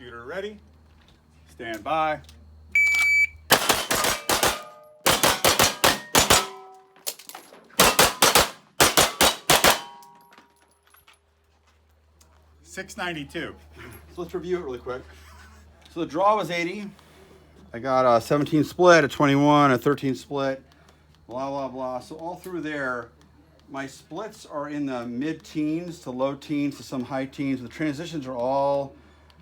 Shooter ready. Stand by. .692. So let's review it really quick. So the draw was 80. I got a 17 split, a 21, a 13 split, blah, blah, blah. So all through there, my splits are in the mid-teens to low teens to some high teens. The transitions are all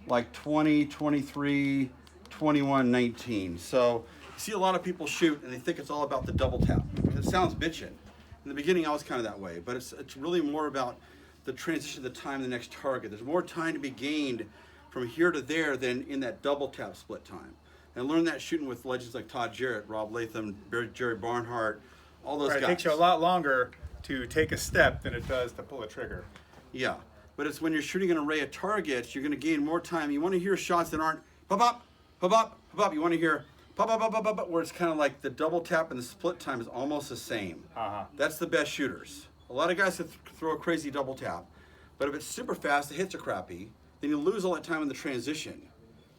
like 20, 23, 21, 19. So you see a lot of people shoot and they think it's all about the double tap. It sounds bitchin'. In the beginning, I was kind of that way, but it's really more about the transition of the time to the next target. There's more time to be gained from here to there than in that double tap split time. And I learned that shooting with legends like Todd Jarrett, Rob Latham, Jerry Barnhart, all those guys. It takes you a lot longer to take a step than it does to pull a trigger. Yeah, but it's when you're shooting an array of targets, you're going to gain more time. You want to hear shots that aren't pop up, pop up, pop up. You want to hear pop up, pop up, pop up, where it's kind of like the double tap and the split time is almost the same. That's the best shooters. A lot of guys can throw a crazy double tap, but if it's super fast, the hits are crappy, then you lose all that time in the transition.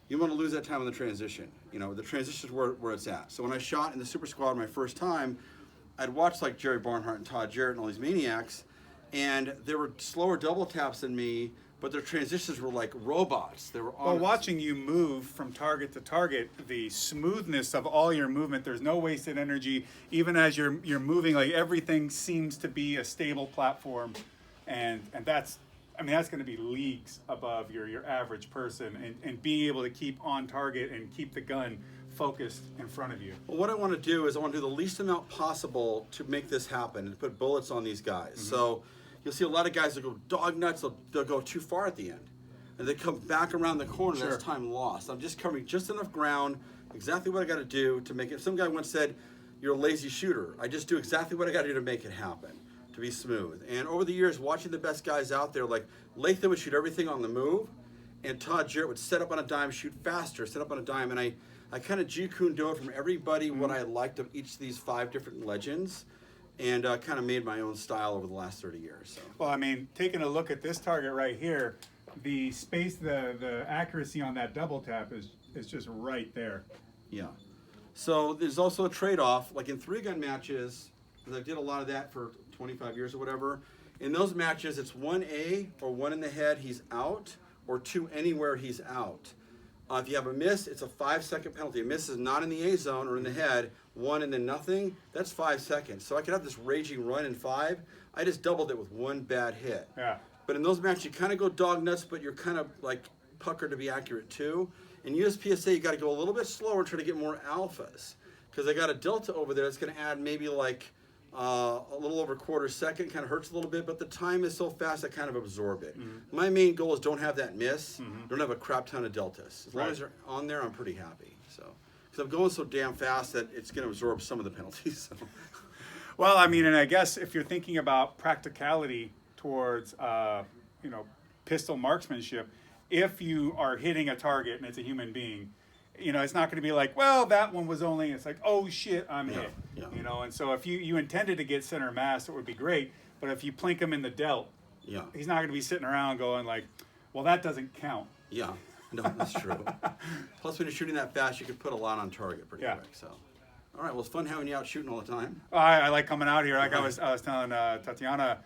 You want to lose that time in the transition. You know, the transition is where it's at. So when I shot in the Super Squad my first time, I'd watched like Jerry Barnhart and Todd Jarrett and all these maniacs, and they were slower double taps than me, but their transitions were like robots. They were on. Well, watching you move from target to target, the smoothness of all your movement, there's no wasted energy. Even as you're moving, like everything seems to be a stable platform, and that's, I mean, that's going to be leagues above your average person, and being able to keep on target and keep the gun focused in front of you. Well, what I want to do is I want to do the least amount possible to make this happen and put bullets on these guys. So you'll see a lot of guys that go dog nuts, they'll go too far at the end. And they come back around the corner, that's time lost. I'm just covering just enough ground, exactly what I got to do to make it. Some guy once said, you're a lazy shooter. I just do exactly what I got to do to make it happen, to be smooth. And over the years, watching the best guys out there, like Latham would shoot everything on the move, and Todd Jarrett would set up on a dime, shoot faster, set up on a dime, and I kind of Jeet-Kune-Do it from everybody what I liked of each of these 5 different legends, and kind of made my own style over the last 30 years. So. Well, I mean, taking a look at this target right here, the space, the accuracy on that double tap is just right there. Yeah. So there's also a trade-off, like in 3-gun matches, because I did a lot of that for 25 years or whatever. In those matches, it's 1A or 1 in the head, he's out, or 2 anywhere, he's out. If you have a miss, it's a 5-second penalty. A miss is not in the A zone or in the head, 1 and then nothing, that's 5 seconds. So I could have this raging run in 5. I just doubled it with 1 bad hit. Yeah. But in those matches, you kind of go dog nuts, but you're kind of like puckered to be accurate too. In USPSA, you got to go a little bit slower and try to get more alphas. Because I got a delta over there that's going to add maybe like a little over a quarter second, kind of hurts a little bit, but the time is so fast I kind of absorb it. My main goal is don't have that miss, don't have a crap ton of deltas. As long as they're on there, I'm pretty happy. So, because I'm going so damn fast that it's going to absorb some of the penalties. So. Well, I mean, and I guess if you're thinking about practicality towards, pistol marksmanship, if you are hitting a target and it's a human being, it's not going to be like, well, that one was only, it's like, oh shit, I'm hit. Yeah. And so if you intended to get center mass, it would be great. But if you plink him in the delt, he's not going to be sitting around going like, well, that doesn't count. Yeah, no, that's true. Plus, when you're shooting that fast, you can put a lot on target pretty quick. So, all right, well, it's fun having you out shooting all the time. I like coming out here. Like I was telling Tatiana,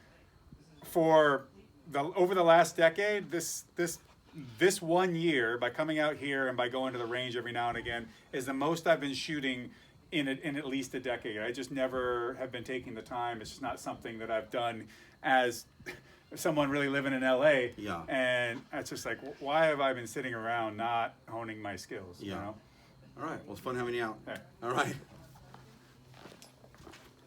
over the last decade, this 1 year, by coming out here and by going to the range every now and again, is the most I've been shooting in at least a decade. I just never have been taking the time. It's just not something that I've done as someone really living in LA. Yeah. And it's just like, why have I been sitting around not honing my skills? Yeah. All right. Well, it's fun having you out. Hey. All right.